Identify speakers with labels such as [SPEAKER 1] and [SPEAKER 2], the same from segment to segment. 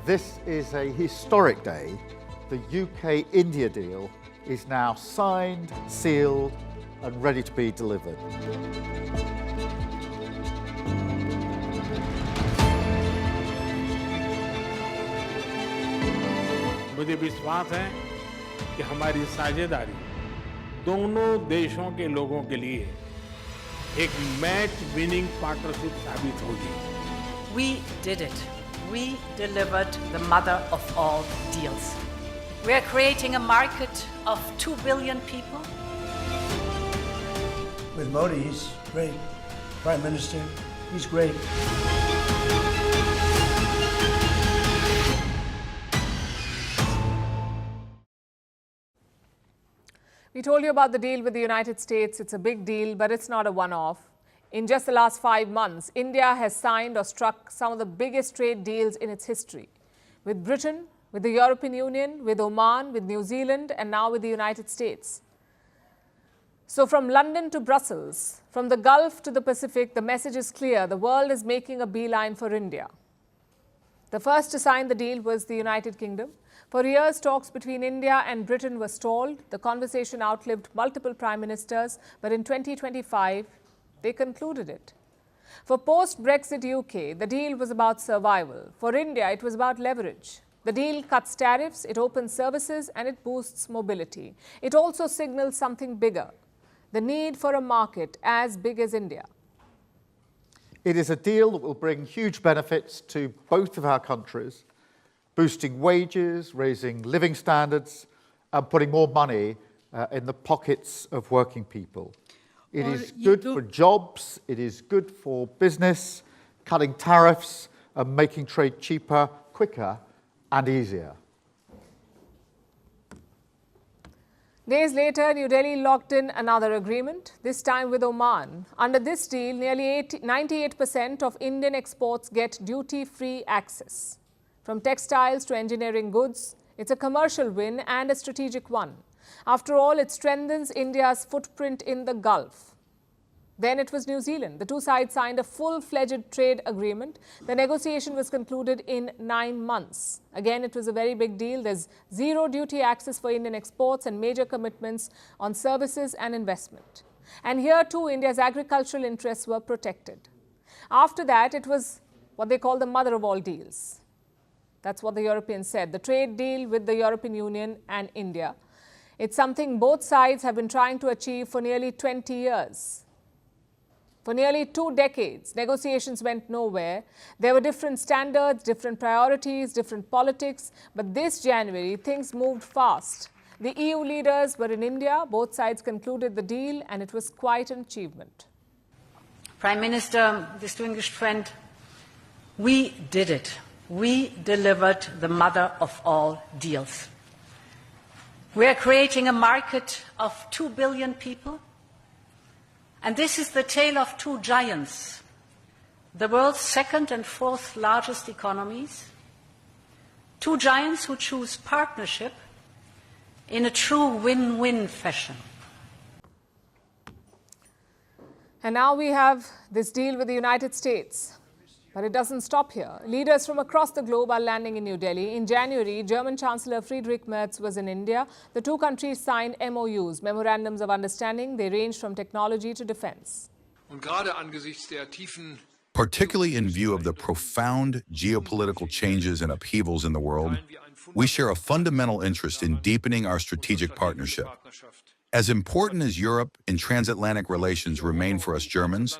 [SPEAKER 1] This is a historic day. The UK-India deal is now signed, sealed, and ready to be delivered.
[SPEAKER 2] मुझे विश्वास है कि हमारी साझेदारी दोनों देशों के लोगों के लिए एक मैच विनिंग पार्टनरशिप साबित होगी।
[SPEAKER 3] We did it. We delivered the mother of all deals. We are creating a market of 2 billion people.
[SPEAKER 4] With Modi, he's great. Prime Minister, he's great.
[SPEAKER 5] We told you about the deal with the United States. It's a big deal, but it's not a one-off. In just the last 5 months, India has signed or struck some of the biggest trade deals in its history. With Britain, with the European Union, with Oman, with New Zealand, and now with the United States. So from London to Brussels, from the Gulf to the Pacific, the message is clear. The world is making a beeline for India. The first to sign the deal was the United Kingdom. For years, talks between India and Britain were stalled. The conversation outlived multiple prime ministers, but in 2025, they concluded it. For post-Brexit UK, the deal was about survival. For India, it was about leverage. The deal cuts tariffs, it opens services, and it boosts mobility. It also signals something bigger, the need for a market as big as India.
[SPEAKER 1] It is a deal that will bring huge benefits to both of our countries, boosting wages, raising living standards, and putting more money in the pockets of working people. It is good for jobs, it is good for business, cutting tariffs and making trade cheaper, quicker, and easier.
[SPEAKER 5] Days later, New Delhi locked in another agreement, this time with Oman. Under this deal, nearly 98% of Indian exports get duty-free access. From textiles to engineering goods, it's a commercial win and a strategic one. After all, it strengthens India's footprint in the Gulf. Then it was New Zealand. The two sides signed a full-fledged trade agreement. The negotiation was concluded in 9 months. Again, it was a very big deal. There's zero duty access for Indian exports and major commitments on services and investment. And here too, India's agricultural interests were protected. After that, it was what they call the mother of all deals. That's what the Europeans said, the trade deal with the European Union and India. It's something both sides have been trying to achieve for nearly 20 years. For nearly 2 decades, negotiations went nowhere. There were different standards, different priorities, different politics. But this January, things moved fast. The EU leaders were in India. Both sides concluded the deal, and it was quite an achievement.
[SPEAKER 3] Prime Minister, distinguished friend, we did it. We delivered the mother of all deals. We are creating a market of 2 billion people. And this is the tale of two giants, the world's second and fourth largest economies. Two giants who choose partnership in a true win-win fashion.
[SPEAKER 5] And now we have this deal with the United States. But it doesn't stop here. Leaders from across the globe are landing in New Delhi. In January, German Chancellor Friedrich Merz was in India. The two countries signed MOUs, Memorandums of Understanding. They range from technology to defense.
[SPEAKER 6] Particularly in view of the profound geopolitical changes and upheavals in the world, we share a fundamental interest in deepening our strategic partnership. As important as Europe and transatlantic relations remain for us Germans,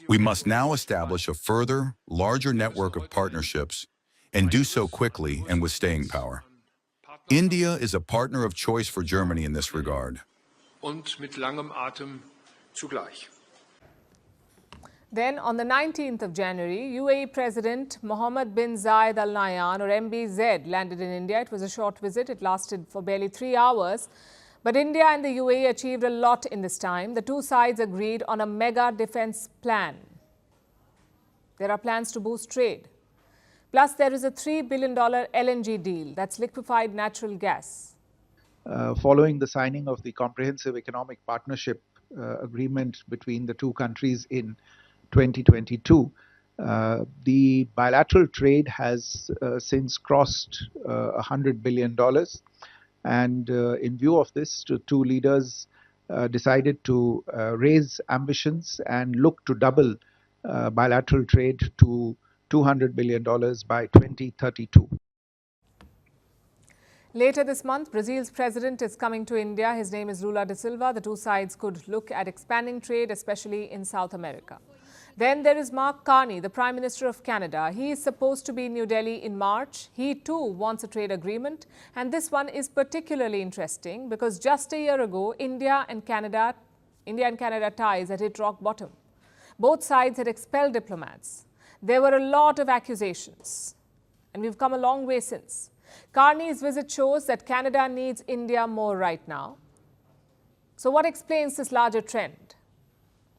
[SPEAKER 6] we must now establish a further, larger network of partnerships and do so quickly and with staying power. India is a partner of choice for Germany in this regard.
[SPEAKER 5] Then, on the 19th of January, UAE President Mohammed bin Zayed Al Nahyan, or MBZ, landed in India. It was a short visit. It lasted for barely 3 hours. But India and the UAE achieved a lot in this time. The two sides agreed on a mega defense plan. There are plans to boost trade. Plus, there is a $3 billion LNG deal, that's liquefied natural gas.
[SPEAKER 7] Following the signing of the Comprehensive Economic Partnership Agreement between the two countries in 2022, The bilateral trade has since crossed $100 billion. And in view of this, the two leaders decided to raise ambitions and look to double bilateral trade to $200 billion by 2032.
[SPEAKER 5] Later this month, Brazil's president is coming to India. His name is Lula da Silva. The two sides could look at expanding trade, especially in South America. Then there is Mark Carney, the Prime Minister of Canada. He is supposed to be in New Delhi in March. He too wants a trade agreement. And this one is particularly interesting because just a year ago, India and Canada ties had hit rock bottom. Both sides had expelled diplomats. There were a lot of accusations. And we've come a long way since. Carney's visit shows that Canada needs India more right now. So what explains this larger trend?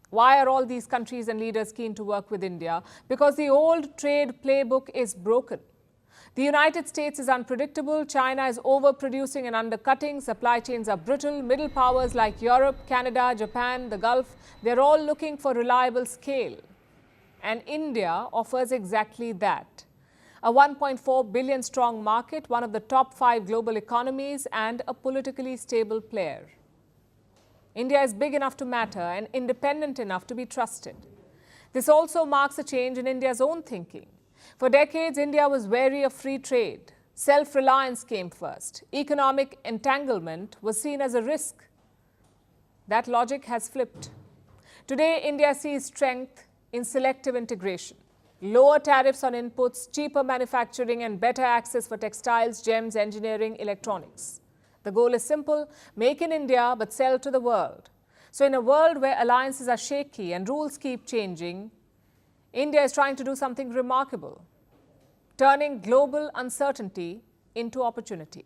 [SPEAKER 5] Why are all these countries and leaders keen to work with India? Because the old trade playbook is broken. The United States is unpredictable, China is overproducing and undercutting, supply chains are brittle, middle powers like Europe, Canada, Japan, the Gulf, they're all looking for reliable scale. And India offers exactly that. A 1.4 billion strong market, one of the top 5 global economies, and a politically stable player. India is big enough to matter and independent enough to be trusted. This also marks a change in India's own thinking. For decades, India was wary of free trade. Self-reliance came first. Economic entanglement was seen as a risk. That logic has flipped. Today, India sees strength in selective integration. Lower tariffs on inputs, cheaper manufacturing, and better access for textiles, gems, engineering, electronics. The goal is simple: make in India, but sell to the world. So in a world where alliances are shaky and rules keep changing, India is trying to do something remarkable, turning global uncertainty into opportunity.